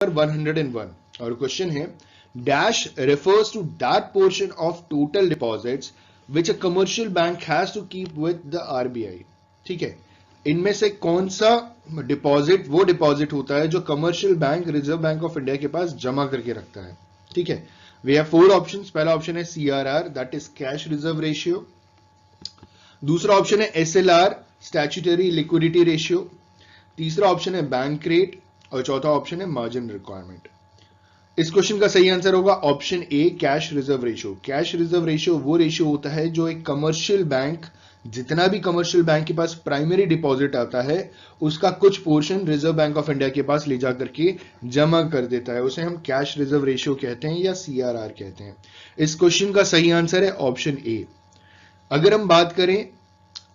101 और क्वेश्चन है dash refers to that portion of total deposits which a commercial bank has to keep with the RBI। ठीक है, इनमें से कौन सा डिपॉजिट वो डिपॉजिट होता है जो commercial bank reserve bank of India के पास जमा करके रखता है। ठीक है, वी हैव 4 ऑप्शंस। पहला ऑप्शन है CRR, that is cash reserve ratio. दूसरा ऑप्शन है SLR, स्टैट्यूटरी लिक्विडिटी रेशियो। तीसरा ऑप्शन है बैंक रेट और चौथा ऑप्शन है मार्जिन रिक्वायरमेंट। इस क्वेश्चन का सही आंसर होगा option A, cash reserve ratio. Cash reserve ratio वो रेशियो होता है जो एक कमर्शियल बैंक, जितना भी कमर्शियल बैंक के पास प्राइमरी डिपॉजिट आता है उसका कुछ portion reserve bank of India के पास ले जाकर के जमा कर देता है, उसे हम कैश रिजर्व रेशियो कहते हैं या CRR कहते हैं। इस क्वेश्चन का सही आंसर है ऑप्शन ए। अगर हम बात करें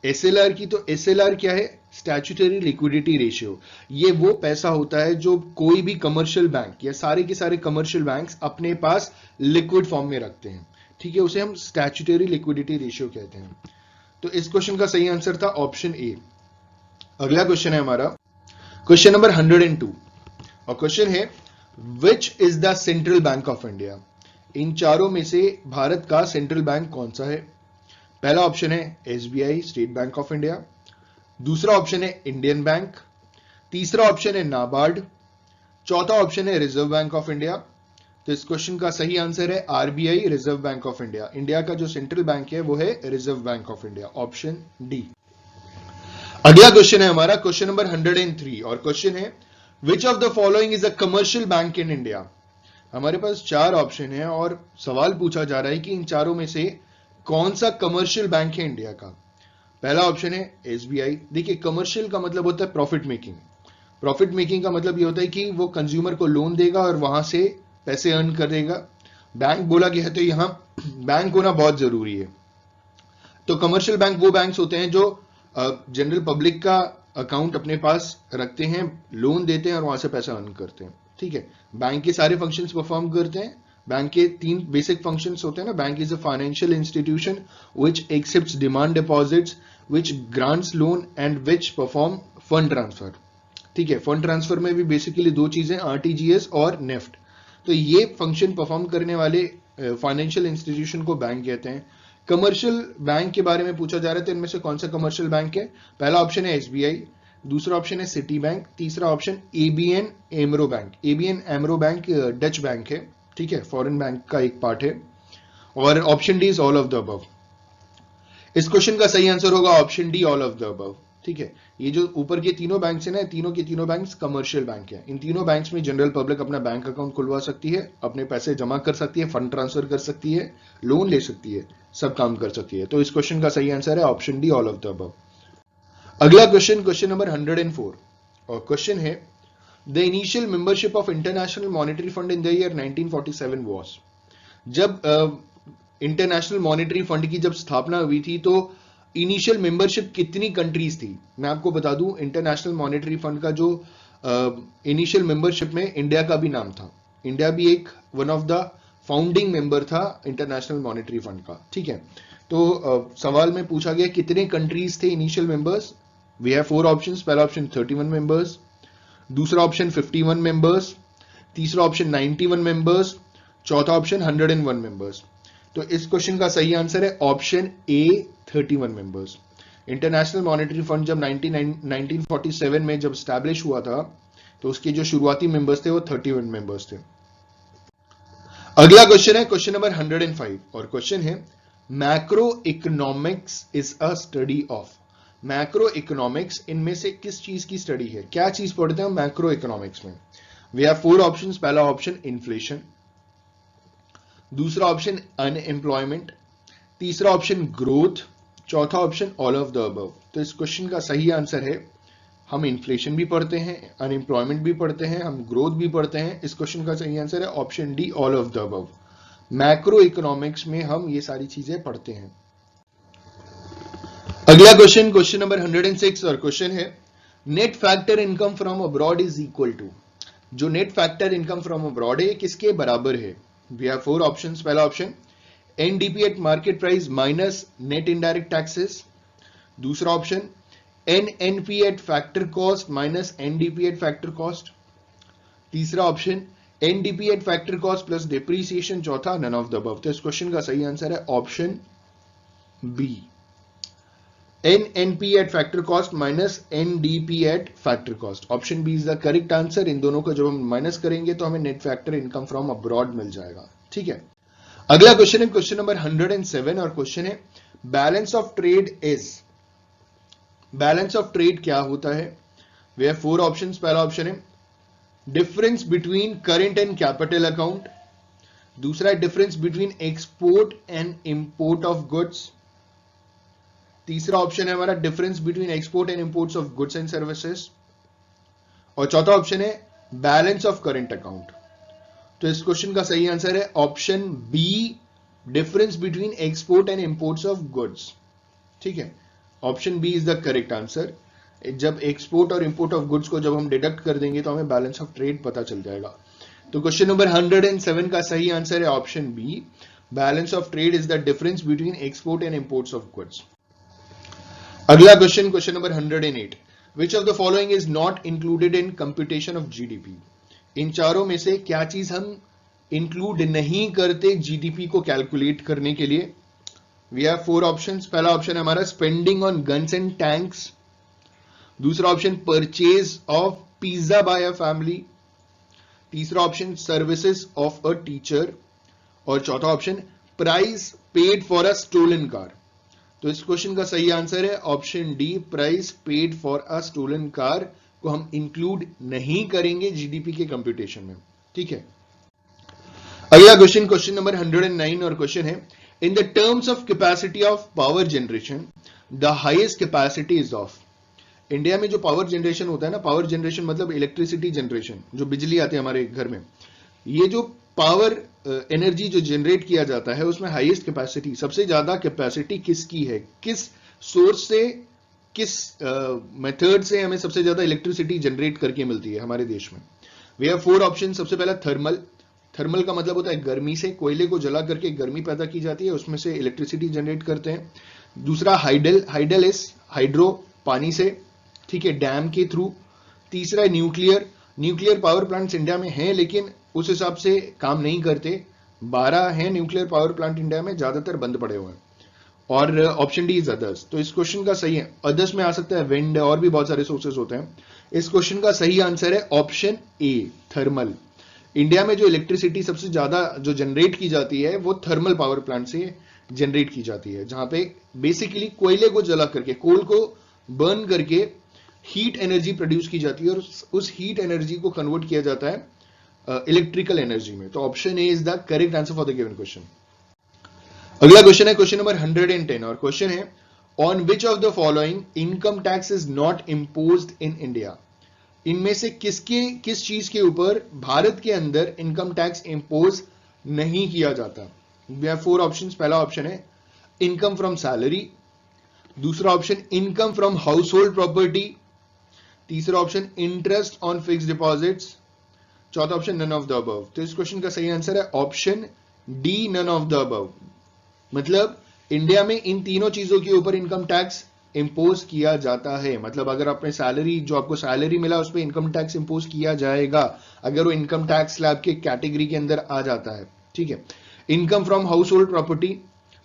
SLR की, तो SLR क्या है? Statutory liquidity ratio. ये वो पैसा होता है जो कोई भी कमर्शियल बैंक या सारे के सारे कमर्शियल बैंक्स अपने पास लिक्विड फॉर्म में रखते हैं। ठीक है, उसे हम स्टैट्यूटरी लिक्विडिटी रेशियो कहते हैं। तो इस क्वेश्चन का सही आंसर था ऑप्शन ए। अगला क्वेश्चन है हमारा क्वेश्चन नंबर 102 और क्वेश्चन है which is the central bank of India. इन चारों में से भारत का सेंट्रल बैंक कौन सा है? पहला ऑप्शन है SBI, state bank of India. दूसरा ऑप्शन है इंडियन बैंक। तीसरा ऑप्शन है नाबार्ड। चौथा ऑप्शन है रिजर्व बैंक ऑफ इंडिया। तो इस क्वेश्चन का सही आंसर है RBI, reserve bank of India. India का जो सेंट्रल बैंक है वो है reserve bank of India, option D. अगला क्वेश्चन है हमारा क्वेश्चन नंबर 103 और क्वेश्चन है which of the following is a commercial bank in India. हमारे पास 4 ऑप्शन है और सवाल पूछा जा रहा है कि इन चारों में से कौन सा कमर्शियल बैंक है इंडिया का। पहला ऑप्शन है SBI। देखिए, कमर्शियल का मतलब होता है प्रॉफिट मेकिंग। प्रॉफिट मेकिंग का मतलब ये होता है कि वो कंज्यूमर को लोन देगा और वहां से पैसे अर्न करेगा। बैंक बोला गया है तो यहां बैंक होना बहुत जरूरी है। तो कमर्शियल बैंक वो बैंक्स होते हैं जो जनरल पब्लिक का अकाउंट अपने पास रखते हैं, लोन देते हैं और वहां से पैसा अर्न करते हैं। ठीक है, बैंक के सारे फंक्शंस परफॉर्म करते हैं। बैंक के 3 बेसिक फंक्शंस होते हैं ना। Bank is a financial institution which accepts demand deposits, which grants loan and which perform fund transfer. ठीक है, फंड ट्रांसफर में भी बेसिकली 2 चीजें, RTGS और नेफ्ट। तो ये फंक्शन परफॉर्म करने वाले फाइनेंशियल इंस्टीट्यूशन को बैंक कहते हैं। कमर्शियल बैंक के बारे में पूछा जा रहा है तो इनमें से कौन सा कमर्शियल बैंक है? पहला ऑप्शन है SBI, दूसरा ऑप्शन है सिटी बैंक, तीसरा option ABN Amro bank. ABN Amro bank Dutch bank है। ठीक है, फॉरेन बैंक का एक पार्ट है। और option D is all of the above. इस क्वेश्चन का सही आंसर होगा option D, all of the above. ठीक है, ये जो ऊपर के तीनों बैंक्स हैं ना, तीनों के तीनों बैंक्स कमर्शियल बैंक हैं। इन तीनों बैंक्स में जनरल पब्लिक अपना बैंक अकाउंट खुलवा सकती है, अपने पैसे जमा कर सकती है, फंड ट्रांसफर कर सकती है, लोन ले सकती है, सब काम कर सकती है। तो इस क्वेश्चन का सही आंसर है option D, all of the above. अगला क्वेश्चन, क्वेश्चन नंबर 104 और क्वेश्चन है the initial membership of international monetary fund in the year 1947 was. जब इंटरनेशनल मॉनेटरी फंड की जब स्थापना हुई थी तो इनिशियल मेंबरशिप कितनी कंट्रीज थी? मैं आपको बता दूं, इंटरनेशनल मॉनेटरी फंड का जो इनिशियल मेंबरशिप में इंडिया का भी नाम था। इंडिया भी एक one of the founding member था इंटरनेशनल मॉनेटरी फंड का। ठीक है, तो सवाल में पूछा गया कितने कंट्रीज थे initial members. We have 4 options. पहला ऑप्शन 31 मेंबर्स, दूसरा ऑप्शन 51 मेंबर्स, तीसरा ऑप्शन 91 मेंबर्स, चौथा ऑप्शन 101 मेंबर्स। तो इस क्वेश्चन का सही आंसर है option A, 31 members. International monetary fund जब 1947 में जब स्टैब्लिश हुआ था तो उसके जो शुरुआती मेंबर्स थे वो 31 मेंबर्स थे। अगला क्वेश्चन है क्वेश्चन नंबर 105 और क्वेश्चन है macro economics is a study of. Macro economics इनमें से किस चीज की स्टडी है? क्या चीज पढ़ते हैं मैक्रो इकोनॉमिक्स में? We have 4 options. पहला ऑप्शन इन्फ्लेशन, दूसरा ऑप्शन अनएम्प्लॉयमेंट, तीसरा ऑप्शन ग्रोथ, चौथा option all of the above. तो इस क्वेश्चन का सही आंसर है हम इन्फ्लेशन भी पढ़ते हैं, अनएम्प्लॉयमेंट भी पढ़ते हैं, हम ग्रोथ भी पढ़ते हैं। इस क्वेश्चन का सही आंसर है option D, all of the above. Macro economics में हम ये सारी चीजें पढ़ते हैं। अगला क्वेश्चन, क्वेश्चन नंबर 106 और क्वेश्चन है net factor income from abroad is equal to. जो net factor income from abroad है किसके बराबर है? We have 4 options. पहला option NDP at market price minus net indirect taxes, दूसरा option NNP at factor cost minus NDP at factor cost, तीसरा option NDP at factor cost plus depreciation, चौथा none of the above. तो इस question का सही answer है option B, NNP at factor cost minus NDP at factor cost। Option B is the correct answer. इन दोनों को जब हम माइनस करेंगे तो हमें net factor income from abroad मिल जाएगा। ठीक है, अगला क्वेश्चन है क्वेश्चन नंबर 107 और क्वेश्चन है balance of trade is. Balance of trade क्या होता है? वे हैव 4 ऑप्शंस। पहला ऑप्शन है difference between current and capital account, दूसरा है difference between export and import of goods, तीसरा ऑप्शन है हमारा difference between export and imports of goods and services, और चौथा ऑप्शन है बैलेंस ऑफ करंट अकाउंट। तो इस क्वेश्चन का सही आंसर है option B, difference between export and imports of goods. ठीक है, option B is the correct answer. जब एक्सपोर्ट और इंपोर्ट ऑफ गुड्स को जब हम डिडक्ट कर देंगे तो हमें बैलेंस ऑफ ट्रेड पता चल जाएगा। तो क्वेश्चन नंबर 107 का सही आंसर है option B, balance of trade is the difference between export and imports of goods. अगला question, question number 108, which of the following is not included in computation of GDP. इन चारों में से क्या चीज हम इंक्लूड नहीं करते जीडीपी को कैलकुलेट करने के लिए? We have 4 options. पहला ऑप्शन है हमारा spending on guns and tanks, दूसरा option purchase of pizza by a family, तीसरा option services of a teacher, और चौथा option price paid for a stolen car. तो इस क्वेश्चन का सही आंसर है option D, price paid for a stolen car को हम इंक्लूड नहीं करेंगे जीडीपी के कंप्यूटेशन में। ठीक है, अगला क्वेश्चन, क्वेश्चन नंबर 109 और क्वेश्चन है in the terms of capacity of power generation the highest capacity is of. India में जो पावर जनरेशन होता है ना, पावर जनरेशन मतलब इलेक्ट्रिसिटी जनरेशन, जो बिजली आती है हमारे घर में, ये जो पावर एनर्जी जो जनरेट किया जाता है उसमें हाईएस्ट कैपेसिटी, सबसे ज्यादा कैपेसिटी किसकी है? किस सोर्स से, किस मेथड से हमें सबसे ज्यादा इलेक्ट्रिसिटी जनरेट करके मिलती है हमारे देश में? We have 4 option. सबसे पहला थर्मल। थर्मल का मतलब होता है गर्मी से, कोयले को जला करके गर्मी पैदा की जाती है, उसमें से इलेक्ट्रिसिटी जनरेट करते हैं। दूसरा हाइडल, हाइडल इज हाइड्रो, पानी से, ठीक है, डैम के थ्रू। तीसरा है nuclear. Nuclear power plants India में हैं लेकिन उस हिसाब से काम नहीं करते। 12 हैं न्यूक्लियर पावर प्लांट इंडिया में, ज्यादातर बंद पड़े हुए हैं। और ऑप्शन डी इज अदर्स। तो इस क्वेश्चन का सही है, अदर्स में आ सकता है विंड, और भी बहुत सारे सोर्सेस होते हैं। इस क्वेश्चन का सही आंसर है ऑप्शन ए, थर्मल। इंडिया में जो इलेक्ट्रिसिटी सबसे ज्यादा जो जनरेट की जाती है वो थर्मल पावर प्लांट से जनरेट की जाती है, जहां पे बेसिकली कोयले को जला करके, कोल को बर्न करके हीट एनर्जी प्रोड्यूस की जाती है और उस हीट एनर्जी को कन्वर्ट किया जाता है इलेक्ट्रिकल एनर्जी में। तो option A is the correct answer for the given question. अगला क्वेश्चन है क्वेश्चन नंबर 110 और क्वेश्चन है on which of the following income tax is not imposed in India. इनमें से किस चीज के ऊपर भारत के अंदर इनकम टैक्स इंपोज नहीं किया जाता? We have 4 options. पहला ऑप्शन है इनकम फ्रॉम सैलरी, दूसरा option income from house hold property, तीसरा option interest on fixed deposits, चौथा option none of the above. तो इस क्वेश्चन का सही आंसर है option D, none of the above. मतलब इंडिया में इन तीनों चीजों के ऊपर इनकम टैक्स इंपोज किया जाता है। मतलब अगर आपने सैलरी, जो आपको सैलरी मिला उस पर इनकम टैक्स इंपोज किया जाएगा अगर वो इनकम टैक्स स्लैब के कैटेगरी के अंदर आ जाता है। ठीक है, income from house hold property,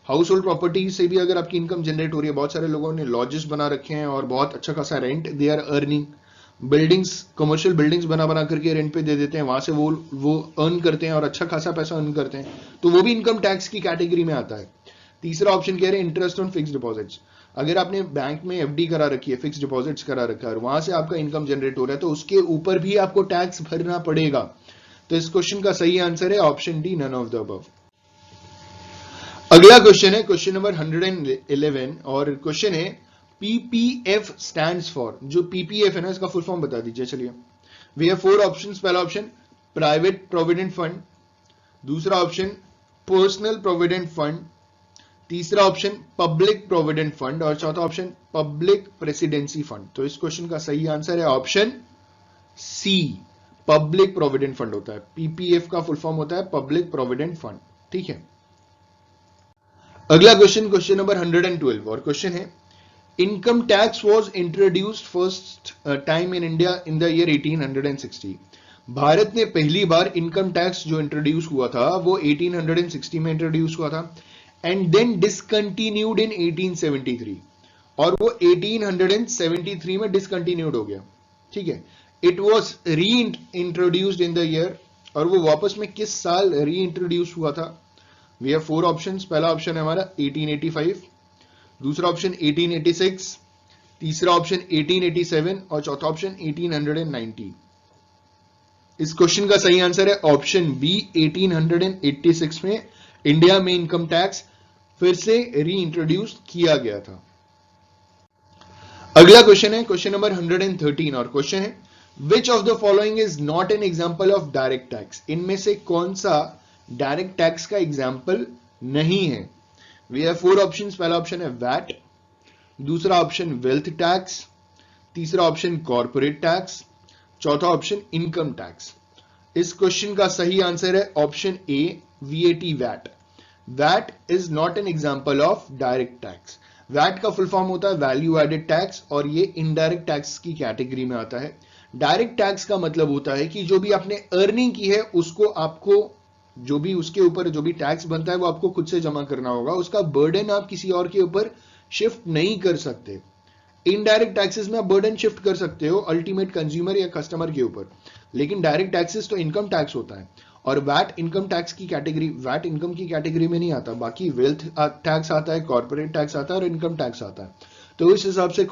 house hold property से भी अगर आपकी इनकम जनरेट हो रही है, बहुत सारे लोगों ने लॉजेस बना रखे हैं और बहुत अच्छा खासा rent they are earning. Buildings, commercial buildings बना करके रेंट पे दे देते हैं, वहां से वो अर्न करते हैं और अच्छा खासा पैसा अर्न करते हैं, तो वो भी इनकम टैक्स की कैटेगरी में आता है। तीसरा ऑप्शन कह रहे हैं इंटरेस्ट ऑन फिक्स्ड डिपॉजिट्स। अगर आपने बैंक में एफडी करा रखी है, फिक्स्ड डिपॉजिट्स करा रखा है और वहां से आपका इनकम जनरेट हो रहा है तो उसके ऊपर भी आपको टैक्स भरना पड़ेगा। तो इस क्वेश्चन का सही आंसर है option D, none of the above. अगला क्वेश्चन है क्वेश्चन नंबर 111 और क्वेश्चन है पीपीएफ स्टैंड्स फॉर। जो पीपीएफ है ना, इसका फुल फॉर्म बता दीजिए। चलिए, वी हैव 4 ऑप्शंस। पहला ऑप्शन प्राइवेट प्रोविडेंट फंड, दूसरा ऑप्शन पर्सनल प्रोविडेंट फंड, तीसरा ऑप्शन पब्लिक प्रोविडेंट फंड और चौथा ऑप्शन पब्लिक प्रेसिडेंसी फंड। तो इस क्वेश्चन का सही आंसर है option C, public provident fund होता है। पीपीएफ का फुल फॉर्म होता है पब्लिक प्रोविडेंट फंड। ठीक है, अगला क्वेश्चन, क्वेश्चन नंबर 112 और क्वेश्चन है income tax was introduced first time in India in the year 1860। Bharat ने पहली बार इनकम टैक्स जो इंट्रोड्यूस हुआ था वो 1860 में इंट्रोड्यूस हुआ था एंड देन डिसकंटिन्यूड इन 1873 और वो 1873 में डिसकंटिन्यूड हो गया, ठीक है। इट वॉज री इंट्रोड्यूस्ड इन द ईयर, और वो वापस में किस साल री इंट्रोड्यूस हुआ था? We have 4 options. पहला ऑप्शन है हमारा 1885, दूसरा ऑप्शन 1886, तीसरा ऑप्शन 1887 और चौथा ऑप्शन 1890। इस क्वेश्चन का सही आंसर है ऑप्शन बी, 1886 में इंडिया में इनकम टैक्स फिर से री इंट्रोड्यूस किया गया था। अगला क्वेश्चन है क्वेश्चन नंबर 113 और क्वेश्चन है which of the following is not an example of direct tax? इनमें से कौन सा डायरेक्ट टैक्स का एग्जांपल नहीं है? We have 4 options. पहला ऑप्शन है वैट, दूसरा ऑप्शन वेल्थ टैक्स, तीसरा ऑप्शन कॉर्पोरेट टैक्स, चौथा ऑप्शन इनकम टैक्स। इस क्वेश्चन का सही आंसर है option A, V A T, VAT. VAT is not an example of direct tax. VAT का फुल फॉर्म होता है वैल्यू एडेड टैक्स और ये इनडायरेक्ट टैक्स की कैटेगरी में आता है। डायरेक्ट टैक्स का मतलब होता है कि जो भी आपने अर्निंग की है उसको आपको, जो भी उसके ऊपर जो भी टैक्स बनता है वो आपको खुद से जमा करना होगा, उसका बर्डन आप किसी और के ऊपर शिफ्ट नहीं कर सकते। इनडायरेक्ट टैक्सेस में आप बर्डन शिफ्ट कर सकते हो अल्टीमेट कंज्यूमर या कस्टमर के ऊपर, लेकिन डायरेक्ट टैक्सेस तो इनकम टैक्स होता है और वैट इनकम टैक्स की कैटेगरी, वैट इनकम की कैटेगरी में नहीं आता। बाकी वेल्थ टैक्स आता है, कॉर्पोरेट टैक्स आता है और इनकम टैक्स आता है। तो इस हिसाब से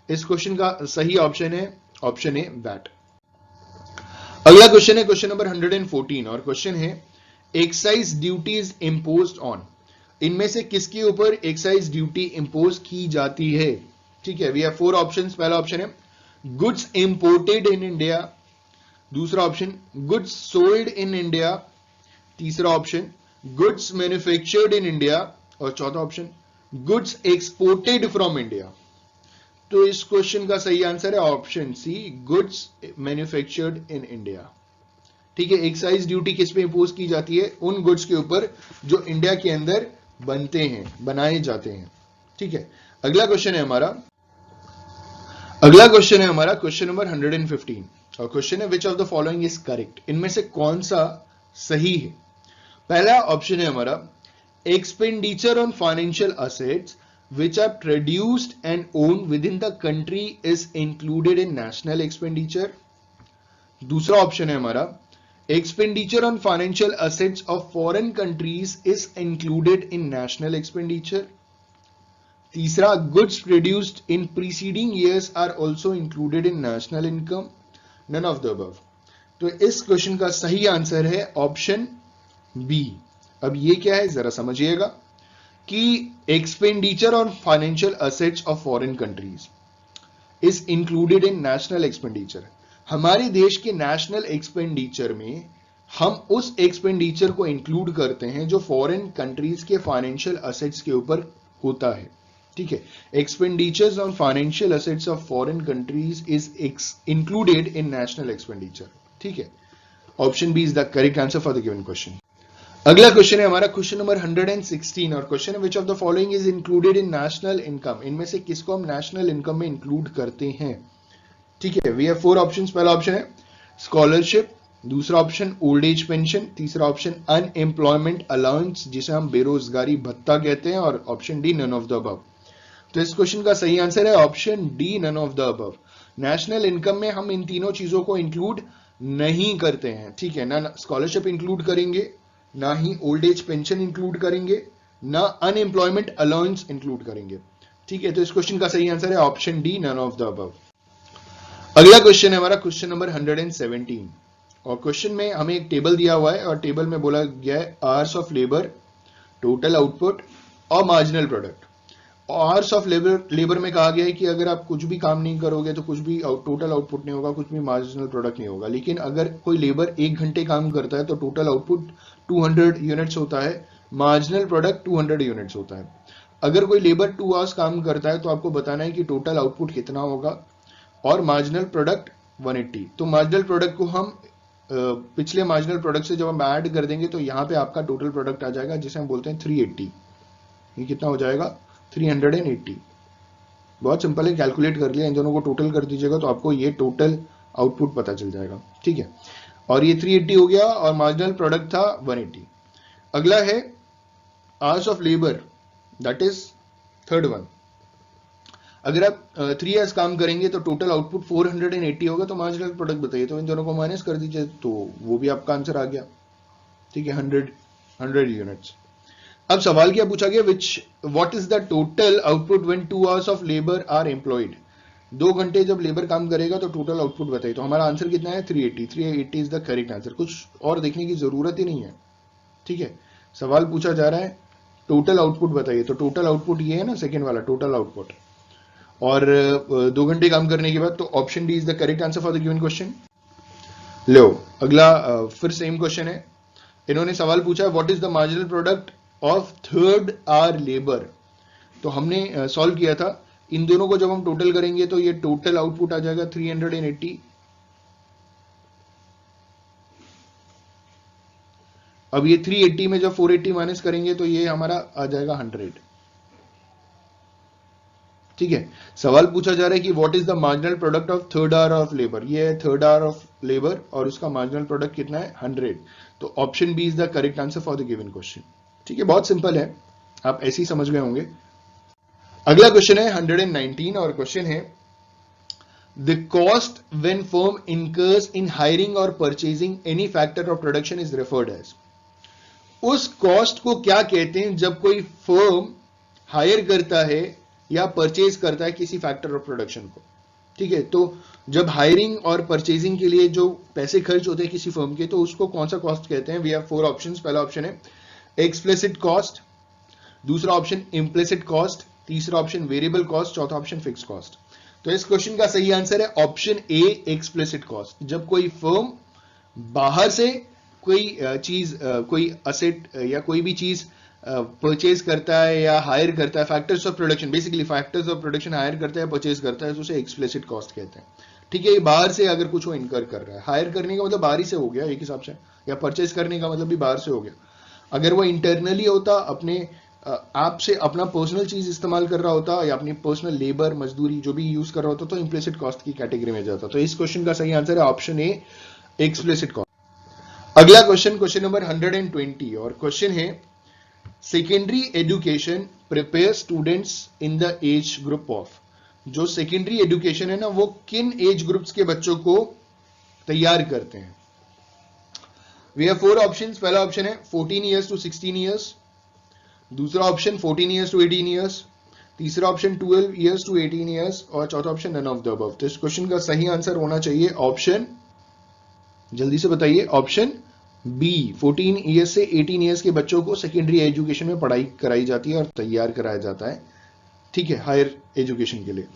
इस क्वेश्चन का सही ऑप्शन है ऑप्शन ए, वैट। अगला क्वेश्चन है क्वेश्चन नंबर 114 और क्वेश्चन है एक्साइज ड्यूटीज इम्पोज्ड ऑन। इनमें से किसके ऊपर एक्साइज ड्यूटी इंपोज की जाती है? ठीक है, वी हैव 4 ऑप्शंस। पहला ऑप्शन है गुड्स इंपोर्टेड इन इंडिया, दूसरा option goods sold in India, तीसरा option goods manufactured in India और चौथा option goods exported from India. तो इस क्वेश्चन का सही आंसर है option C, goods manufactured in India. ठीक है, एक्साइज ड्यूटी किस पे इंपोज की जाती है? उन गुड्स के ऊपर जो इंडिया के अंदर बनते हैं, बनाए जाते हैं। ठीक है, अगला क्वेश्चन है हमारा क्वेश्चन नंबर 115 और क्वेश्चन है which of the following is correct? इनमें से कौन सा सही है? पहला ऑप्शन है हमारा expenditure on financial assets which are produced and owned within the country is included in national expenditure. दूसरा ऑप्शन है हमारा expenditure on financial assets of foreign countries is included in national expenditure. तीसरा goods produced in preceding years are also included in national income. None of the above. तो इस question का सही answer है option B. अब ये क्या है जरा समझिएगा कि expenditure on financial assets of foreign countries is included in national expenditure. हमारे देश के नेशनल एक्सपेंडिचर में हम उस एक्सपेंडिचर को इंक्लूड करते हैं जो फॉरेन कंट्रीज के फाइनेंशियल असेट्स के ऊपर होता है। ठीक है, expenditures on financial assets of foreign countries is included in national expenditure. ठीक है, option B is the correct answer for the given question. अगला क्वेश्चन है हमारा क्वेश्चन नंबर 116 और क्वेश्चन है which of the following is included in national income. इनमें से किसको हम नेशनल इनकम में इंक्लूड करते हैं? ठीक है, वी हैव 4 ऑप्शंस। पहला ऑप्शन है स्कॉलरशिप, दूसरा ऑप्शन ओल्ड एज पेंशन, तीसरा ऑप्शन अनएम्प्लॉयमेंट अलाउंस जिसे हम बेरोजगारी भत्ता कहते हैं और option D none of the above. तो इस क्वेश्चन का सही आंसर है option D none of the above. National income में हम इन तीनों चीजों को इंक्लूड नहीं करते हैं। ठीक है, ना स्कॉलरशिप इंक्लूड करेंगे, ना ही ओल्ड एज पेंशन इंक्लूड करेंगे, ना अनएम्प्लॉयमेंट अलाउंस इंक्लूड करेंगे। ठीक है, तो इस क्वेश्चन का सही आंसर है option D none of the above. अगला क्वेश्चन है हमारा क्वेश्चन नंबर 117 और क्वेश्चन में हमें एक टेबल दिया हुआ है और टेबल में बोला गया है hours of labour, total output और marginal product. Hours of labour में कहा गया है कि अगर आप कुछ भी काम नहीं करोगे तो कुछ भी टोटल आउटपुट नहीं होगा, कुछ भी मार्जिनल प्रोडक्ट नहीं होगा। लेकिन अगर कोई लेबर 1 घंटे काम करता है तो टोटल आउटपुट 200 यूनिट्स होता है, मार्जिनल प्रोडक्ट 200 यूनिट्स होता है। अगर कोई लेबर 2 आवर्स काम करता है तो आपको बताना है कि टोटल आउटपुट कितना होगा और मार्जिनल प्रोडक्ट 180। तो मार्जिनल प्रोडक्ट को हम पिछले मार्जिनल प्रोडक्ट से जब हम ऐड कर देंगे तो यहाँ पे आपका टोटल प्रोडक्ट आ जाएगा जिसे हम बोलते हैं 380। ये कितना हो जाएगा? 380। बहुत सिंपल है, कैलकुलेट कर लिया, इन दोनों को टोटल कर दीजिएगा तो आपको ये टोटल आउटपुट पता चल जाएगा, ठीक है। और ये 380 हो गया और मार्जिनल प्रोडक्ट था 180। अगला है hours of labour, that is third one. अगर आप 3 आवर्स काम करेंगे तो टोटल आउटपुट 480 होगा, तो मार्जिनल प्रोडक्ट बताइए, तो इन दोनों को माइनस कर दीजिए तो वो भी आपका आंसर आ गया, ठीक है, 100 यूनिट्स। अब सवाल क्या पूछा गया, what is the total output when 2 hours of labour are employed. 2 घंटे जब लेबर काम करेगा तो टोटल आउटपुट बताइए, तो हमारा आंसर कितना है 380 इज द करेक्ट आंसर, कुछ और देखने की जरूरत ही नहीं है, ठीक है। सवाल पूछा जा रहा है टोटल आउटपुट बताइए, तो टोटल आउटपुट ये है ना, सेकेंड वाला टोटल आउटपुट, और 2 घंटे काम करने के बाद, तो option D is the correct answer for the given question. लो अगला फिर सेम क्वेश्चन है, इन्होंने सवाल पूछा what is the marginal product of third hour labour. तो हमने सॉल्व किया था, इन दोनों को जब हम टोटल करेंगे तो ये टोटल आउटपुट आ जाएगा 380। अब ये 380 में जब 480 माइनस करेंगे तो ये हमारा आ जाएगा 100, ठीक है। सवाल पूछा जा रहा है कि what is the marginal product of third hour of labour, ये है थर्ड आवर ऑफ लेबर और उसका मार्जिनल प्रोडक्ट कितना है 100, तो option B is the correct answer for the given question, ठीक है। बहुत सिंपल है, आप ऐसे ही समझ गए होंगे। अगला क्वेश्चन है 119 और क्वेश्चन है the cost when firm incurs in hiring और purchasing any factor of production is referred as. उस कॉस्ट को क्या कहते हैं जब कोई फर्म हायर करता है या परचेज करता है किसी फैक्टर ऑफ प्रोडक्शन को, ठीक है। तो जब हायरिंग और परचेजिंग के लिए जो पैसे खर्च होते हैं किसी फर्म के, तो उसको कौन सा कॉस्ट कहते हैं। We have 4 options. पहला ऑप्शन है एक्सप्लिसिट कॉस्ट, दूसरा ऑप्शन इम्प्लिसिट कॉस्ट, तीसरा ऑप्शन वेरिएबल कॉस्ट, चौथा ऑप्शन फिक्स कॉस्ट। तो इस क्वेश्चन का सही आंसर है ऑप्शन ए एक्सप्लिसिट कॉस्ट। जब कोई फर्म बाहर से कोई चीज, कोई असेट या कोई भी चीज परचेज करता है या हायर करता है, factors of production, basically factors of production hire करता है, परचेज करता है, तो उसे एक्सप्लिसिट कॉस्ट कहते हैं, ठीक है। ये बाहर से अगर कुछ वो इनकर कर रहा है, हायर करने का मतलब बाहर ही से हो गया एक हिसाब से, या परचेज करने का मतलब भी बाहर से हो गया। अगर वो इंटरनली होता, अपने आप से अपना पर्सनल चीज इस्तेमाल कर रहा होता या अपनी पर्सनल लेबर मजदूरी जो भी यूज कर रहा होता, तो इम्प्लिसिट कॉस्ट की कैटेगरी में जाता। तो इस क्वेश्चन का सही आंसर है ऑप्शन ए एक्सप्लिसिट कॉस्ट। अगला क्वेश्चन, क्वेश्चन नंबर 120 और क्वेश्चन है secondary education prepare students in the age group of. जो सेकेंडरी एजुकेशन है ना, वो किन एज ग्रुप्स के बच्चों को तैयार करते हैं। We have 4 options. पहला ऑप्शन है 14 ईयर्स टू 16 ईयर्स, दूसरा ऑप्शन 14 ईयर्स टू 18 ईयर्स, तीसरा ऑप्शन 12 ईयर्स टू 18 ईयर्स और चौथा option none of the above. तो इस क्वेश्चन का सही आंसर होना चाहिए ऑप्शन, जल्दी से बताइए, ऑप्शन बी 14 ईयर्स से 18 ईयर्स के बच्चों को सेकेंडरी एजुकेशन में पढ़ाई कराई जाती है और तैयार कराया जाता है, ठीक है, हायर एजुकेशन के लिए।